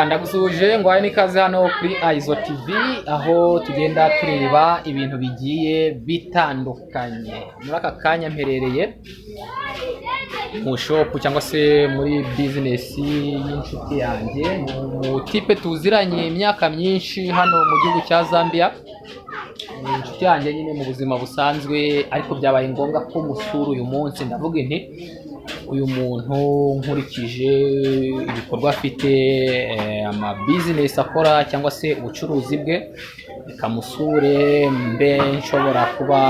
Ndagusuje ngo hari n'ikaze hano kuri Aizo TV aho tugenda tureba ibintu bigiye bitandukanye. Muri aka kanya mperereye mu shop cyangwa se muri business y'inshuti yanjye, mu tipe tuziranye imyaka myinshi hano mu gihugu cya Zambia. Inshuti yanjye nyine mu buzima busanzwe, ariko byabaye ngombwa ko musura uyu munsi. Ndavuga nti uyu muntu nkurikije ibikorwa afite, ama business akora cyangwa se ubucuruzi bwe, kamusure mbe nshobora kuba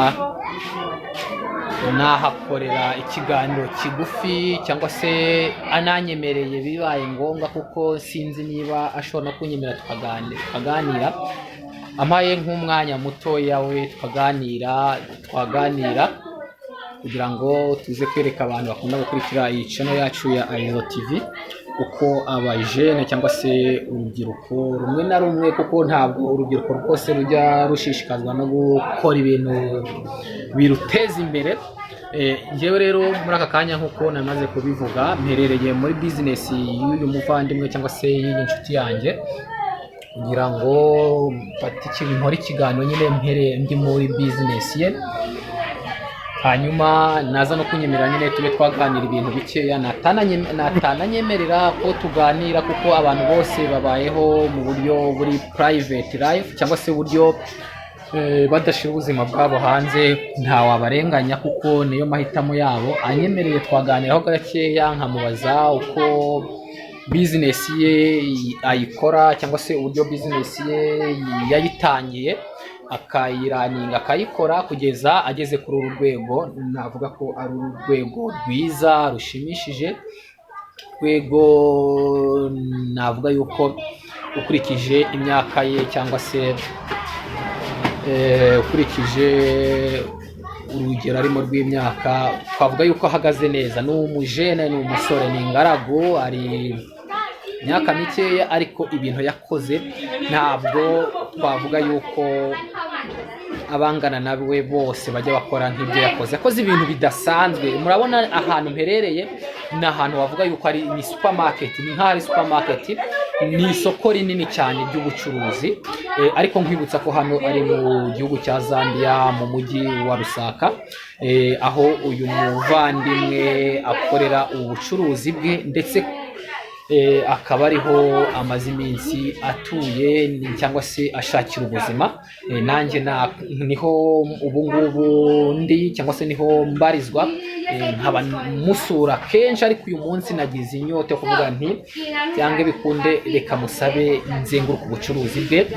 nahakorera ikiganiro kigufi cyangwa se ananyemereye bibaye ngombwa, kuko sinzi niba ashobora no kunyemerera tukaganira amaye nk'umwanya muto yawe twaganira kugira ngo tuze kwereka abantu bakunda gukurikira iyi channel yacu ya Aizo TV uko abajene cyangwa se urubyiruko rumwe na rumwe, kuko ntabwo urubyiruko rwose rujya rushishikazwa no gukora ibintu biruteza imbere. Njyewe rero muri aka kanya nk'uko namaze kubivuga, mperereye muri business y'uyu muvandimwe cyangwa se y'iyi nshuti yanjye, kugira ngo nkore ikiganiro nyine ndi muri business ye, hanyuma naza no kunyemerera nyine tube twaganira ibintu bikeya. Natananyemerera ko tuganira, kuko abantu bose babayeho mu buryo buri private life cyangwa se uburyo badashira ubuzima bwabo hanze. Ntawabarenganya kuko niyo mahitamo yabo. Anyemereye twaganiraho gakeya, nkamubaza uko business ye ayikora cyangwa se uburyo business ye yayitangiye, akayiraninga akayikora kugeza ageze kuri uru rwego. Navuga ko ari urwego rwiza rushimishije, rwego navuga yuko ukurikije imyaka ye cyangwa se ukurikije urugero arimo rw'imyaka, twavuga yuko ahagaze neza. Ni umujene, ni umusore, ni ingaragu, ari imyaka mikeya, ariko ibintu yakoze ntabwo twavuga yuko abangana nawe bose bajya bakora nk'ibyo yakoze. Yakoze ibintu bidasanzwe. Murabona ahantu mperereye ni ahantu wavuga yuko ni supermarket, ni nk'ari supermarket, ni isoko rinini cyane ry'ubucuruzi. Ariko nkwibutsa ko hano ari mu gihugu cya Zambia, mu mujyi wa Lusaka, aho uyu muvandimwe akorera ubucuruzi bwe, ndetse akaba ariho amaze iminsi atuye cyangwa se ashakira ubuzima. Nanjye niho ubu ngubu ndi, cyangwa se niho mbarizwa. Nkaba musura kenshi, ariko uyu munsi nagize inyota yo kuvuga nti cyangwa bikunde reka musabe nzenguruka ubucuruzi bwe,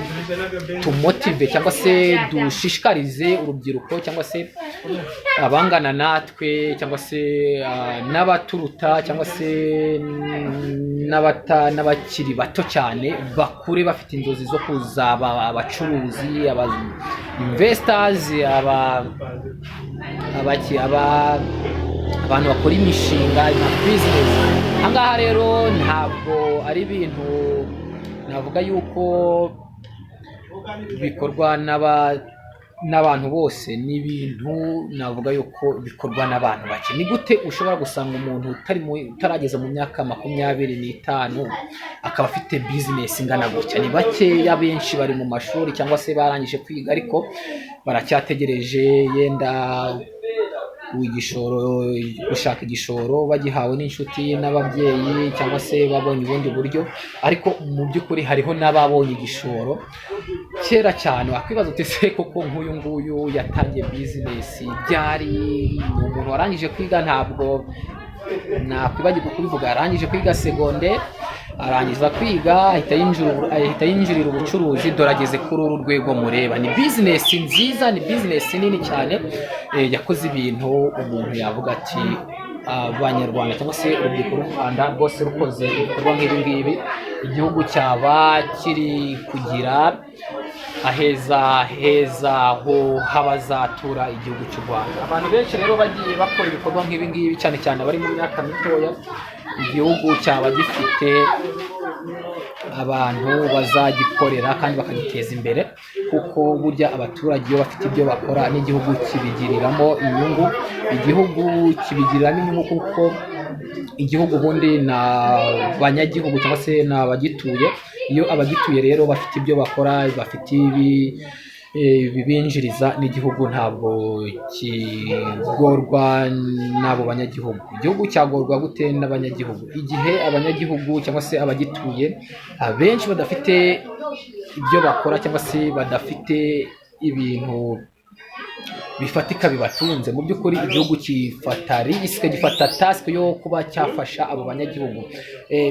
tumotive cyangwa se dushishikarize urubyiruko cyangwa se abangana natwe cyangwa se n'abaturuta cyangwa se n'abakiri bato cyane, bakure bafite inzozi zo kuzaba abacuruzi, aba investors, abantu bakora imishinga na business. Ahangaha rero ntabwo ari ibintu navuga yuko bikorwa n'abantu bose, ni ibintu navuga yuko bikorwa n'abantu bake. Ni gute ushobora gusanga umuntu utarageza mu myaka 25 akaba afite business ingana gutya? Ni bakeya, benshi bari mu mashuri cyangwa se barangije kwiga, ariko baracyategereje yenda gushaka igishoro, bagihawe n'inshuti n'ababyeyi cyangwa se babonye ubundi buryo. Ariko mu by'ukuri hariho n'ababonye igishoro kera cyane. Wakwibaza uti se koko nk'uyu nguyu yatangiye business byari umuntu warangije kwiga? Ntabwo nakwibagirwa kubivuga. Yarangije kwiga secondaire, arangiza kwiga ahita yinjirira ubucuruzi, dore ageze kuri uru rwego mureba. Ni business nziza, ni business nini cyane. Yakoze ibintu umuntu yavuga ati abanyarwanda cyangwa se urubyiruko rw'u Rwanda rwose rukoze ibikorwa nk'ibi ngibi, igihugu cyaba kiri kugira aheza ho habazatura igihugu cy'u Rwanda. Abantu benshi rero bagiye bakora ibikorwa nk'ibi ngibi, cyane cyane bari mu myaka mitoya, igihugu cyaba gifite abantu bazagikorera kandi bakagiteza imbere, kuko burya abaturage iyo bafite ibyo bakora n'igihugu kibigiriramo inyungu, igihugu kibigiriramo inyungu kuko igihugu ubundi ni abanyagihugu cyangwa se ni abagituye. Iyo abagituye rero bafite ibyo bakora, bafite bibinjiriza n'igihugu, ntabwo kigorwa n'abo banyagihugu. Igihugu cyagorwa gute n'abanyagihugu? Igihe abanyagihugu cyangwa se abagituye abenshi badafite ibyo bakora cyangwa se badafite ibintu bifatika bibatunze. Mu by'ukuri igihugu gifata risike, gifata tasike yo kuba cyafasha abo banyagihugu.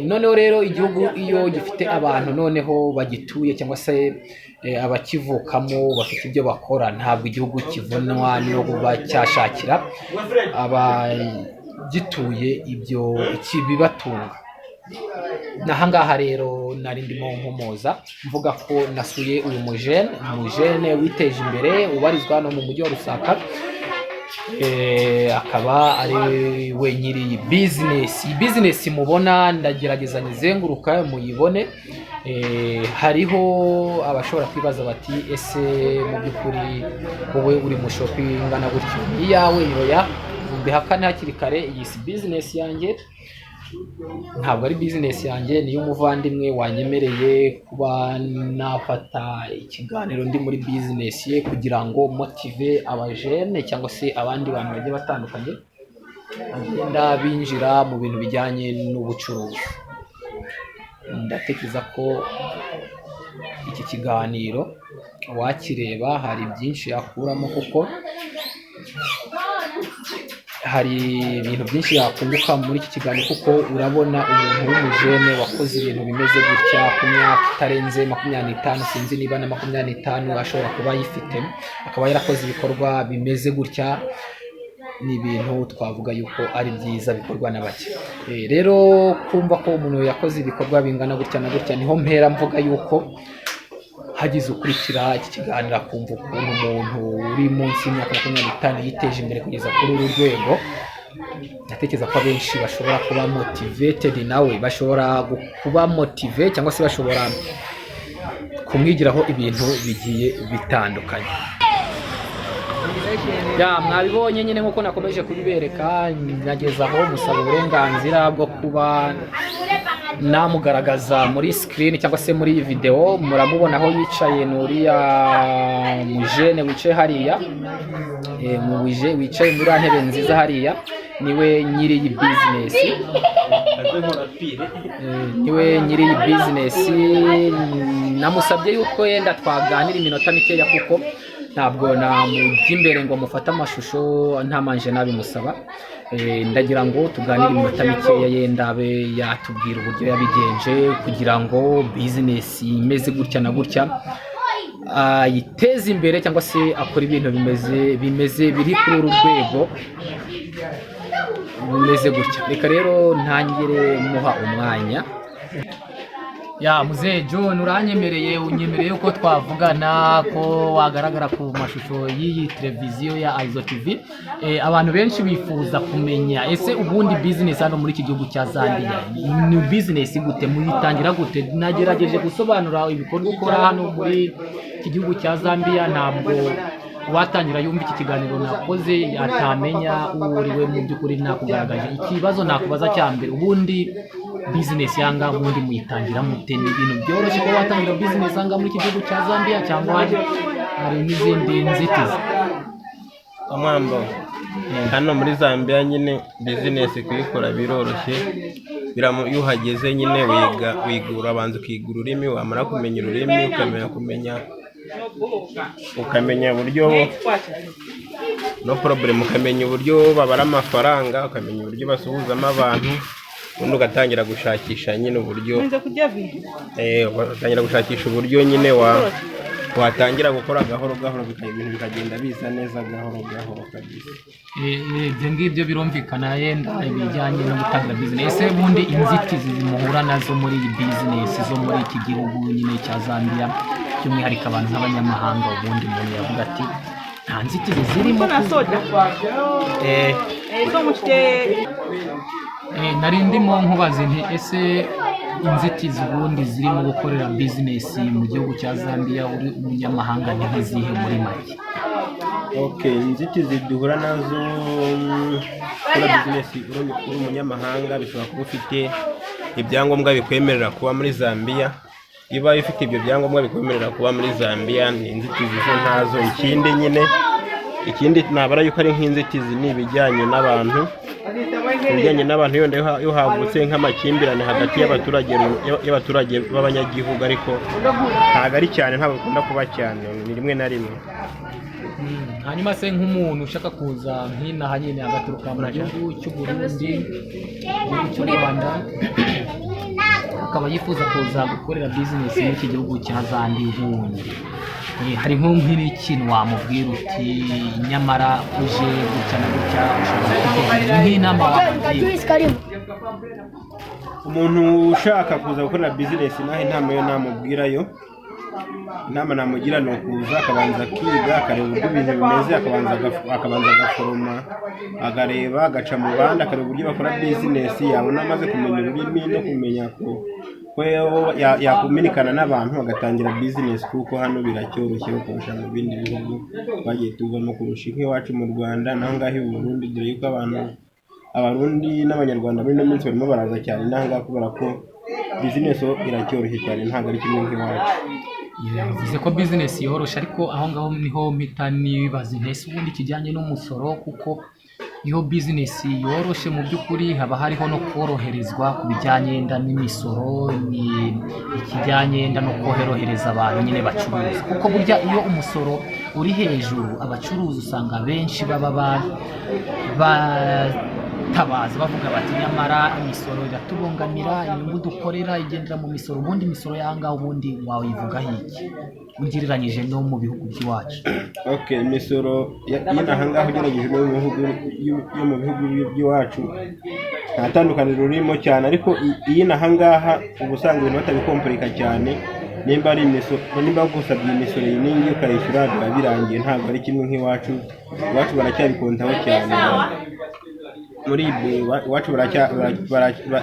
Noneho rero igihugu iyo gifite abantu noneho bagituye cyangwa se abakivukamo bafite ibyo bakora, ntabwo igihugu kivunwa no kuba cyashakira abagituye ibyo bibatunga. N'ahangaha rero nari ndimo nkomoza mvuga ko nasuye uyu mujene witeje imbere ubarizwa no mu mujyi wa Rusaka, akaba ari we nyiri iyi bizinesi mubona. Ndagerageza nyizenguruka muyibone. Hariho abashobora kwibaza bati ese mu by'ukuri wowe uri mu shopu ingana gutyo iyawe? Yoya, mbihakane hakiri kare, iyi si bizinesi yanjye, ntabwo ari bizinesi yanjye, niyo umuvandimwe wanyemereye kuba nafata ikiganiro ndi muri bizinesi ye kugira ngo motive abajene cyangwa se abandi bantu bagiye batandukanye bagenda binjira mu bintu bijyanye n'ubucuruzi. Ndatekereza ko iki kiganiro wakireba hari byinshi yakuramo, kuko hari ibintu byinshi yakunguka muri iki kiganiro, kuko urabona umuntu w'umujene wakoze ibintu bimeze gutya ku myaka itarenze 25, sinzi niba na 25 ashobora kuba yifite, akaba yarakoze ibikorwa bimeze gutya. Ni ibintu twavuga yuko ari byiza bikorwa na bake. Rero kumva ko umuntu yakoze ibikorwa bingana gutya na gutya, niho mpera mvuga yuko hagize ukurikira iki kiganiro akumva ukuntu umuntu uri munsi y'imyaka 25 yiteje imbere kugeza kuri uru rwego. Ndatekereza ko abenshi bashobora kuba motivated nawe, bashobora kuba motive cyangwa se bashobora kumwigiraho ibintu bigiye bitandukanye. Mwabibonye nyine nk'uko nakomeje kubibereka, nagezaho musaba uburenganzira bwo kuba namugaragaza muri screen cyangwa se muri video. Muramubona aho yicaye, nuriya mujene wicaye hariya, wicaye muri ntebe nziza hariya, niwe nyiri iyi bizinesi. Namusabye yuko yenda twaganira iminota mikeya, kuko ntabwo namujya imbere ngo mufate amashusho ntamanje nabimusaba. Ndagira ngo tuganire iminota mikeya, yenda abe yatubwira uburyo yabigenje kugira ngo bizinesi imeze gutya na gutya yiteze imbere, cyangwa se akora ibintu bimeze biri kuri uru rwego bimeze gutya. Reka rero ntangire muha umwanya. Muzee John, unyemereye uko twavugana, ko wagaragara ku mashusho y'iyi televiziyo ya Aizo TV. Abantu benshi bifuza kumenya ese ubundi business hano muri iki gihugu cya Zambia ni business gute, muyitangira gute? Nagerageje gusobanura ibikorwa ukora hano muri iki gihugu cya Zambia, ntabwo watangira yumva iki kiganiro nakoze atamenya uriwe mu by'ukuri nakugaragaje. Ikibazo nakubaza cya mbere, ubundi business yanga ubundi muyitangira mute? Ni ibintu byoroshye ko watangira business yanga muri iki gihugu cya Zambia, cyangwa hari n'izindi nzitizi? Amwambo, hano muri Zambia nyine business kuyikora biroroshye. Iyo uhageze nyine wiga abanza ukiga ururimi, wamara kumenya ururimi ukamenya uburyo no problem, ukamenya uburyo babara amafaranga, ukamenya uburyo basuhuzamo abantu, ubundi ugatangira gushakisha nyine uburyo nyine watangira gukora gahoro gahoro, ibintu bikagenda biza neza gahoro kabisa. Ibyo ngibyo birumvikana, yenda ibijyanye no gutangira business. Ubundi inzitizi muhura nazo muri iyi business zo muri iki gihugu nyine cya Zambia, by'umwihariko abantu nk'abanyamahanga, ubundi umuntu yavuga ati nta nzitizi zirimo? Nari ndimo nkubaza nti ese inzitizi ubundi zirimo gukorera bizinesi mu gihugu cya Zambia uri umunyamahanga ni nk'izihe muri make? Okay, inzitizi duhura nazo kuri bizinesi uri umunyamahanga bishobora kuba ufite ibyangombwa bikwemerera kuba muri Zambia. Iba ifite ibyo byangombwa bikwemerera kuba muri Zambia ni inzitizi zo ntazo. Ikindi nabara yuko ari nk'inzitizi ni ibijyanye n'abantu. Ibijyanye n'abantu iyo havutse nk'amakimbirane hagati y'abaturage b'abanyagihugu, ariko ntabwo ari cyane, ntabwo bikunda kuba cyane, ni rimwe na rimwe. Hanyuma se nk'umuntu ushaka kuza nk'inaha nyine agaturuka mu gihugu cy'u Burundi, igihugu cy'u Rwanda, akaba yifuza kuza gukorera bizinesi muri iki gihugu cya Zambia, ubundi hari nk'ikintu wamubwira uti nyamara uje gutya na gutya ushobora kugira nk'inama wamubwira? Umuntu ushaka kuza gukorera bizinesi naho inama yo namubwirayo, inama namugira ni ukuza akabanza akiga, akareba uburyo ibintu bimeze, akabanza agaforoma, agareba, agaca mu bandi, akareba uburyo bakora bizinesi. Yabona amaze kumenya ururimi no kumenya ko yakuminikana n'abantu agatangira bizinesi, kuko hano biracyoroshye kurusha mu bindi bihugu twagiye tuvamo, kurusha nk'iwacu mu Rwanda naho ngaho i Burundi, dore yuko Abarundi n'Abanyarwanda muri ino minsi barimo baraza cyane n'ahangaha kubera ko bizinesi iracyoroshye cyane, ntabwo ari kimwe nk'iwacu. Bivuze ko bizinesi yoroshe, ariko aho ngaho niho mpita nibaza intese ubundi kijyanye n'umusoro, kuko iyo bizinesi yoroshe mu by'ukuri haba hariho no koroherezwa ku bijyanye n'imisoro, ikijyanye no korohereza abantu nyine bacuruza, kuko burya iyo umusoro uri hejuru abacuruzi usanga benshi baba batabaza bavuga bati nyamara imisoro iratubongamira, inyungu dukorera igendera mu misoro. Ubundi imisoro y'ahangaha ubundi wayivugaho iki ugereranyije no mu bihugu by'iwacu? Okay, imisoro y'inahangaha ugereranyije no mu bihugu by'iwacu nta tandukaniro ririmo cyane, ariko iy'inahangaha uba usanga ibintu batabikomporeka cyane. Nimba ari imisoro, nimba gusabye imisoro y'iningi ukayishyura biba birangiye, ntabwo ari kimwe nk'iwacu. Iwacu baracyabikontaho cyane, muri iwacu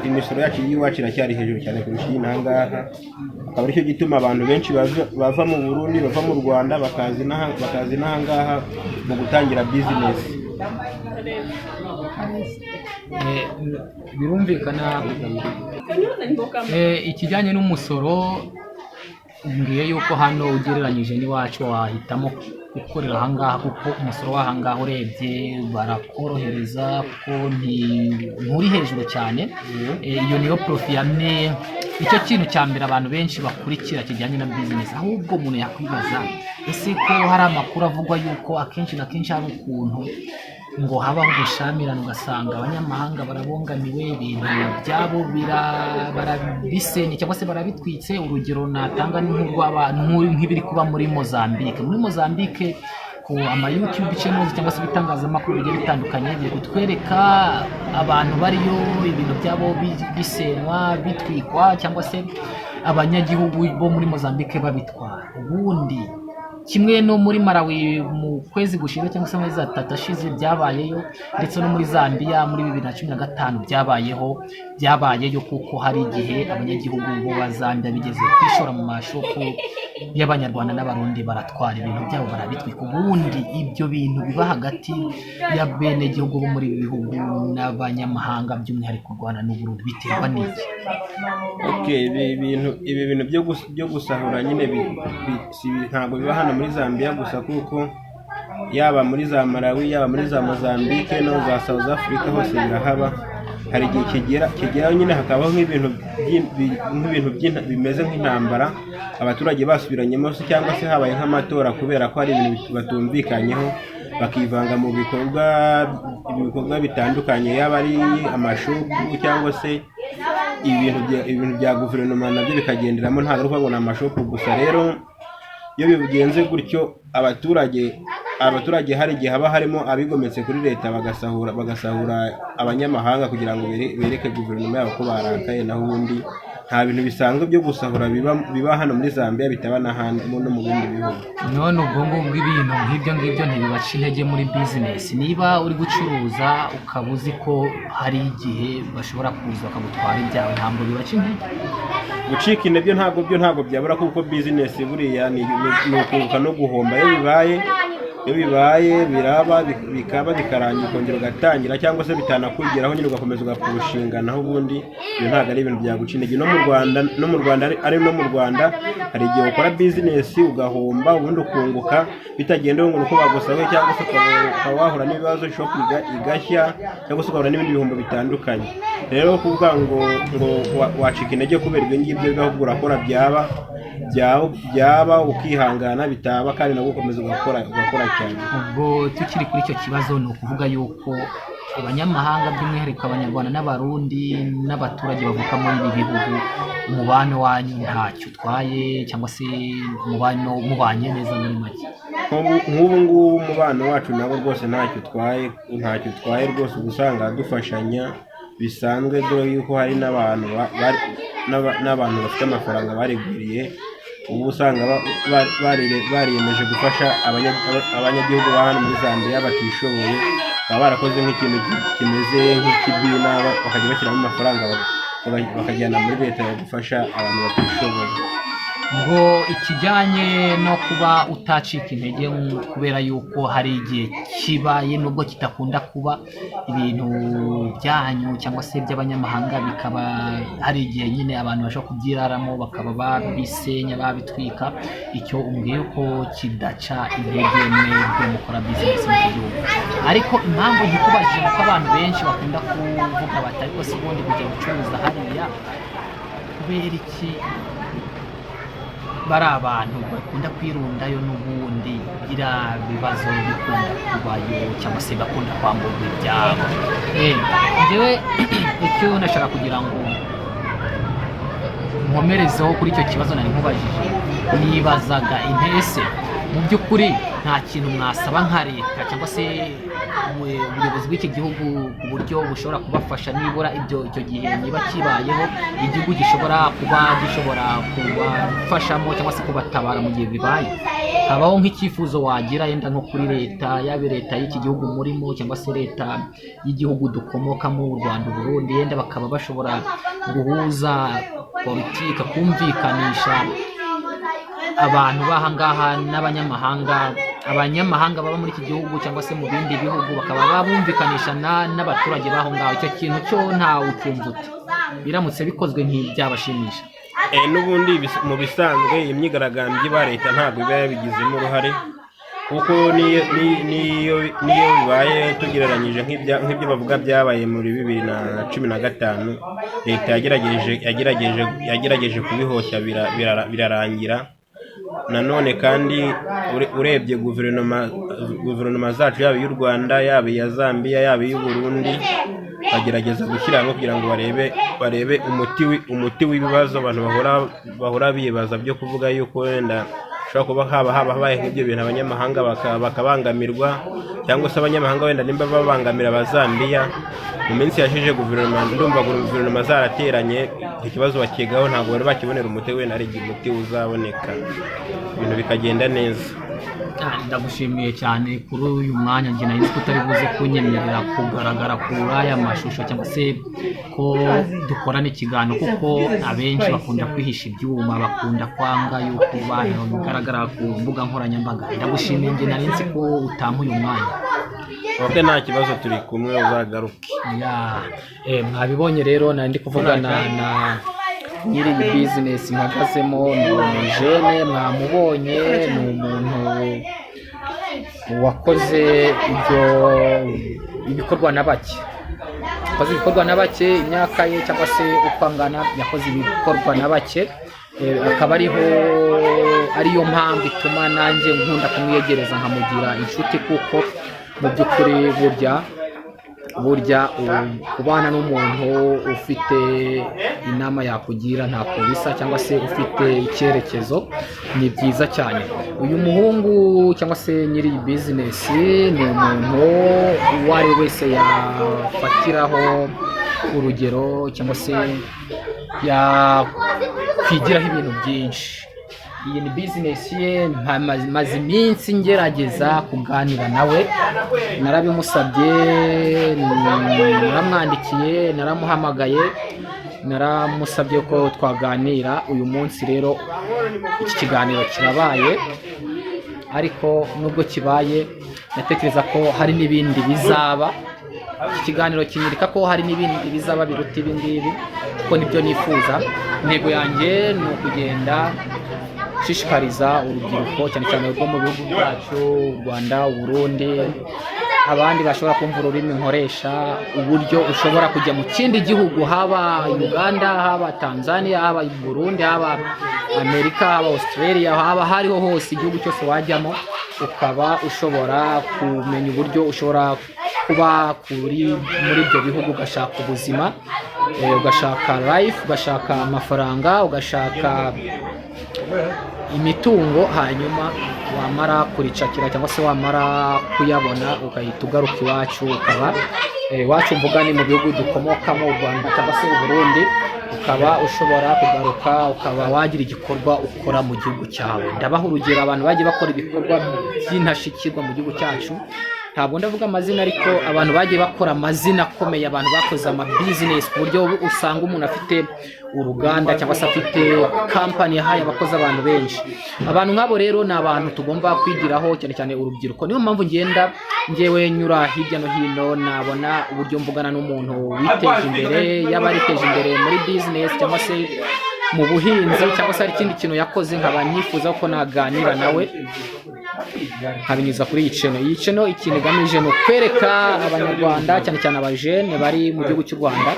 imisoro yacu y'iwacu iracyari hejuru cyane kurusha iy'inahangaha. Akaba aricyo gituma abantu benshi bava mu Burundi, bava mu Rwanda bakaza inahangaha mu gutangira bizinesi. Birumvikana ikijyanye n'umusoro, ngiye yuko hano ugereranyije n'iwacu wahitamo gukorera ahangaha, kuko umusoro w'ahangaha urebye barakorohereza, kuko nturi hejuru cyane. Iyo niyo profi yamwe, icyo kintu cya mbere abantu benshi bakurikira kijyanye na bizinesi. Ahubwo umuntu yakwibaza, ese ko hari amakuru avugwa yuko akenshi na kenshi hari ukuntu ngo habaho ubushamirane, ugasanga abanyamahanga barabongamiwe, ibintu byabo barabisenye cyangwa se barabitwitse. Urugero natanga nk'ibiri kuba muri Mozambique ku ama YouTube channels cyangwa se ibitangazamakuru bigiye bitandukanye bigiye kutwereka abantu bariyo ibintu byabo bisenywa, bitwikwa, cyangwa se abanyagihugu bo muri Mozambique babitwara. Ubundi kimwe no muri Malawi mu kwezi gushize cyangwa se amezi 3 ashize byabayeyo, ndetse no muri Zambia muri 2015 byabayeyo, kuko hari igihe abanyagihugu bo ba Zambia bigeze kwishora mu mashopu y'Abanyarwanda n'Abarundi, baratwara ibintu byabo barabitwika. Ubundi ibyo bintu biba hagati ya bene gihugu bo muri ibi bihugu n'abanyamahanga, by'umwihariko Rwanda n'u Burundi, biterwa n'iki? Okay, ibi bintu byo gusahura nyine ntabwo biba hano muri Zambia gusa, kuko yaba muri za Malawi, yaba muri za Mozambique no za South Africa hose birahaba. Hari igihe kigera nyine hakabaho nk'ibintu bimeze nk'intambara, abaturage basubiranyemo, cyangwa se habaye nk'amatora kubera ko hari ibintu batumvikanyeho, bakivanga mu bikorwa bitandukanye, yaba ari amashopu cyangwa se ibintu bya guverinoma nabyo bikagenderamo, ntabwo ari ukubona amashopu gusa. Rero iyo bigenze gutyo, abaturage abaturage hari igihe haba harimo abigometse kuri leta bagasahura abanyamahanga kugira ngo bereke guverinoma yabo ko barakaye, naho ubundi nta bintu bisanzwe byo gusahura biba hano muri Zambia bitaba n'ahandi no mu bindi bihugu. none ubwo ngubwo ibintu nk'ibyo ngibyo ntibibaca intege muri bizinesi? Niba uri gucuruza ukaba uzi ko hari igihe bashobora kuza bakagutwara ibyawe, ntabwo bibaca intege? Gucika intege ntabwo byabura, kuko bizinesi buriya ni ukunguka no guhomba. iyo bibaye biraba bikaba bikarangira ukongera ugatangira, cyangwa se bitanakwigeraho nyine ugakomeza ugapurushinga, naho ubundi ibyo ntabwo ari ibintu byaguca intege. No mu Rwanda hari igihe ukora bizinesi ugahomba ubundi ukunguka bitagendewe ngo uko bagusabe, cyangwa se ukaba wahura n'ibibazo shopu igashya, cyangwa se ugahura n'ibindi bihombo bitandukanye. Rero kuvuga ngo wacika intege kubera ibyo ngibyo, ahubwo urakora byaba ukihangana, bitaba kandi nabwo ukomeza ugakora cyane. Ubwo tukiri kuri icyo kibazo, ni ukuvuga yuko abanyamahanga by'umwihariko abanyarwanda n'abarundi n'abaturage bavuka muri ibi bihugu, umubano wanyu ntacyo utwaye, cyangwa se umubano mubanye neza muri make? nk'ubu ngubu umubano wacu nabo rwose ntacyo utwaye rwose, usanga dufashanya bisanzwe, dore yuko hari n'abantu bafite amafaranga bariguriye, ubu usanga bariyemeje gufasha abanyagihugu ba hano muri Zambia batishoboye, bakaba barakoze nk'ikintu kimeze nk'ikibina, bakajya bashyiramo amafaranga bakajyana muri leta yo gufasha abantu batishoboye. ngo ikijyanye no kuba utacika intege kubera yuko hari igihe kibaye, nubwo kitakunda kuba, ibintu byanyu cyangwa se by'abanyamahanga bikaba hari igihe nyine abantu bashobora kubyiraramo bakaba babisenya babitwika, icyo umbwiye ko kidaca intege mwebwe mukora bizinesi mu gihugu. Ariko impamvu nkikubajije nuko abantu benshi bakunda kuvuga bati ariko si ubundi kujya gucuruza hariya kubera iki bari abantu bakunda kwirundayo, n'ubundi biriya bibazo bikunda kubayo cyangwa se bakunda kwamburwa ibyabo? Njyewe icyo nashaka kugira ngo nkomerezeho kuri icyo kibazo nari nkubajije, nibazaga intese mu by'ukuri nta kintu mwasaba nka leta cyangwa se ubuyobozi bw'iki gihugu ku buryo bushobora kubafasha, nibura icyo gihe niba kibayeho igihugu gishobora kubafashamo cyangwa se kubatabara mu gihe bibaye. Habaho nk'icyifuzo wagira yenda nko kuri leta, yaba leta y'iki gihugu murimo cyangwa se leta y'igihugu dukomokamo, u Rwanda, u Burundi, yenda bakaba bashobora guhuza politiki, kumvikanisha abantu bahangaha abanyamahanga baba muri iki gihugu cyangwa se mu bindi bihugu, bakaba babumvikanisha n'abaturage baho ngaho. Icyo kintu cyo ntawe ucyumva ute? Biramutse bikozwe ntibyabashimisha? N'ubundi mu bisanzwe imyigaragambyo ba leta ntabwo iba yabigizemo uruhare, kuko niyo bibaye tugereranyije nk'ibyo bavuga byabaye muri 2015, leta yagerageje kubihoshya birarangira. Nanone kandi urebye guverinoma zacu, yaba iy'u Rwanda, yaba iya Zambia, yaba iy'u Burundi, bagerageza gushyira hamwe kugira ngo barebe umuti w'ibibazo abantu bahora bibaza, byo kuvuga yuko wenda ushobora kuba habaye nk'ibyo bintu abanyamahanga bakabangamirwa, cyangwa se abanyamahanga wenda nimba babangamira abazambiya. Mu minsi yashize guverinoma zarateranye, ikibazo bakigaho, ntabwo bari bakibonera umuti, wenda ari igihe umuti uzaboneka ibintu bikagenda neza. Ndagushimiye cyane kuri uyu mwanya, njye nari nzi ko utari buze kunyemerera kugaragara kuri aya mashusho cyangwa se ko dukorana ikiganiro, kuko abenshi bakunda kwihisha ibyuma, bakunda kwanga yuko bigaragara ku mbuga nkoranyambaga. Ndagushimiye, njye nari nzi ko utampa uyu mwanya. Nta kibazo, turi kumwe, uzagaruke. Mwabibonye rero, nari ndi kuvugana na nyiri iyi bizinesi mpagazemo, ni umujene, mwamubonye, ni umuntu wakoze ibikorwa na bake, imyaka ye cyangwa se uko angana yakoze ibikorwa na bake, akaba ariyo mpamvu ituma nanjye nkunda kumwiyegereza nkamugira inshuti, kuko mu by'ukuri burya burya kubana n'umuntu ufite inama yakugira ntako bisa cyangwa se ufite icyerekezo ni byiza cyane. Uyu muhungu cyangwa se nyiri iyi bizinesi ni umuntu uwo ari we wese yafatiraho urugero cyangwa se yakwigiraho ibintu byinshi. Iyi ni bizinesi ye, maze iminsi ngerageza kuganira nawe, narabimusabye, naramwandikiye, naramuhamagaye, naramusabye ko twaganira. Uyu munsi rero iki kiganiro kirabaye, ariko nubwo kibaye natekereza ko hari n'ibindi bizaba. Iki kiganiro kinyereka ko hari n'ibindi bizaba biruta ibi ngibi, kuko nibyo nifuza. Intego yanjye ni ukugenda nshishikariza urubyiruko cyane cyane rwo mu bihugu byacu, u Rwanda, u Burundi, abandi bashobora kumva ururimi nkoresha, uburyo ushobora kujya mu kindi gihugu, haba Uganda, haba Tanzania, haba Burundi, haba Amerika, haba Australia, haba hariho hose, igihugu cyose wajyamo ukaba ushobora kumenya uburyo ushobora kuba muri ibyo bihugu, ugashaka ubuzima, ugashaka life, ugashaka amafaranga, ugashaka imitungo, hanyuma wamara kuricakira cyangwa se wamara kuyabona ugahita ugaruka iwacu. Ukaba iwacu mvuga ni mu bihugu dukomokamo, u Rwanda cyangwa se u Burundi, ukaba ushobora kugaruka ukaba wagira igikorwa ukora mu gihugu cyawe. Ndabaha urugero abantu bagiye bakora ibikorwa by'intashikirwa mu gihugu cyacu, ntabwo ndavuga amazina, ariko abantu bagiye bakora amazina akomeye, abantu bakoze ama business ku buryo usanga umuntu afite uruganda cyangwa se afite company yahaye abakozi abantu benshi. Abantu nk'abo rero ni abantu tugomba kwigiraho, cyane cyane urubyiruko. Niyo mpamvu ngewe nyura hirya no hino, nabona uburyo mvugana n'umuntu witeje imbere, yaba ariteje imbere muri business cyangwa se mu buhinzi, cyangwa se hari ikindi kintu yakoze, nkaba nifuza ko naganira nawe nkabinyuza kuri iyi channel. Iyi channel ikintu igamije ni ukwereka abanyarwanda, cyane cyane abajene bari mu gihugu cy'u Rwanda,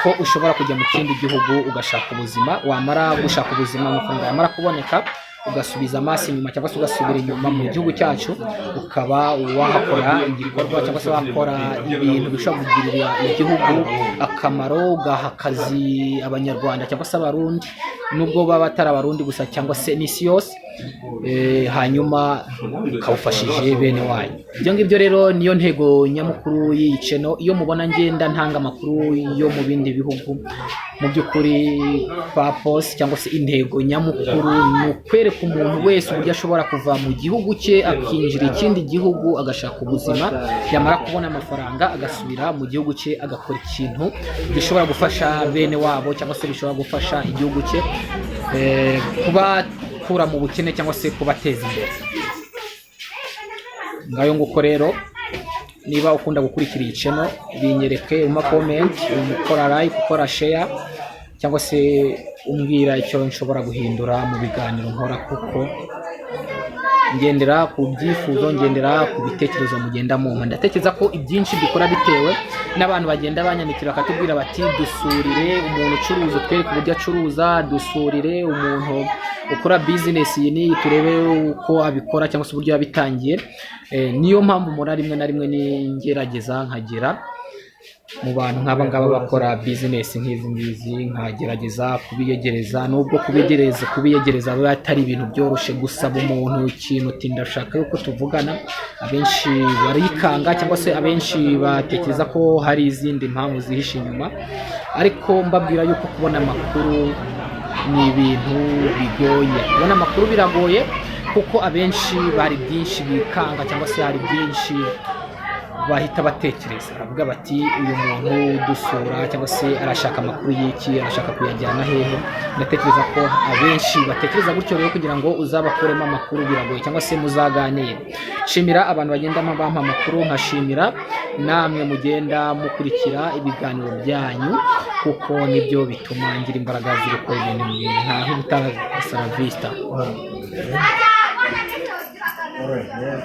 ko ushobora kujya mu kindi gihugu ugashaka ubuzima. Wamara gushaka ubuzima, amafaranga yamara kuboneka, ugasubiza amaso inyuma cyangwa se ugasubira inyuma mu gihugu cyacu, ukaba wahakora igikorwa cyangwa se wakora ibintu bishobora kugirira igihugu akamaro, ugaha akazi abanyarwanda cyangwa se abarundi, nubwo baba batari abarundi gusa cyangwa se n'isi yose, hanyuma ukawufashije bene wanyu. Ibyo ngibyo rero niyo ntego nyamukuru y'iyi channel. Iyo mubona ngenda ntanga amakuru yo mu bindi bihugu, mu by'ukuri purpose cyangwa se intego nyamukuru ni ukwereka umuntu wese uburyo ashobora kuva mu gihugu cye akinjira ikindi gihugu agashaka ubuzima, yamara kubona amafaranga agasubira mu gihugu cye agakora ikintu gishobora gufasha bene wabo cyangwa se bishobora gufasha igihugu cye kubakura mu bukene cyangwa se kubateza imbere. Ngayo nguko rero, niba ukunda gukurikira iyi channel, binyereke, umpa comment, ukora like, ukora share, cyangwa se umbwira icyo nshobora guhindura mu biganiro nkora, kuko ngendera ku byifuzo, ngendera ku bitekerezo mugenda mumpa. Ndatekereza ko ibyinshi bikora bitewe n'abantu bagenda banyandikira bakatubwira bati dusurire umuntu ucuruza, twereke uburyo acuruza, dusurire umuntu ukora business iyi n'iyi, turebe uko abikora cyangwa se uburyo yabitangiye. Niyo mpamvu muri rimwe na rimwe ngerageza nkagera mu bantu nk'aba ngaba bakora business nk'izi ngizi, nkagerageza kubiyegereza. Nubwo kubiyegereza biba atari ibintu byoroshye, gusaba umuntu ikintu uti ndashaka yuko tuvugana, abenshi barikanga cyangwa se abenshi batekereza ko hari izindi mpamvu zihishe inyuma, ariko mbabwira yuko kubona amakuru ni ibintu bigoye. Kubona amakuru biragoye kuko abenshi bari byinshi bikanga cyangwa se hari byinshi bahita batekereza, baravuga bati uyu muntu dusura cyangwa se arashaka amakuru y'iki, arashaka kuyajyana hehe. Ndatekereza ko abenshi batekereza gutyo rero, kugira ngo uzabakuremo amakuru biragoye cyangwa se muzaganire. Shimira abantu bagenda bampa amakuru, nkashimira namwe mugenda mukurikira ibiganiro byanyu, kuko nibyo bituma ngira imbaraga zo gukora ibintu bintu ntaho ubutaha. Saravista. All right, yeah,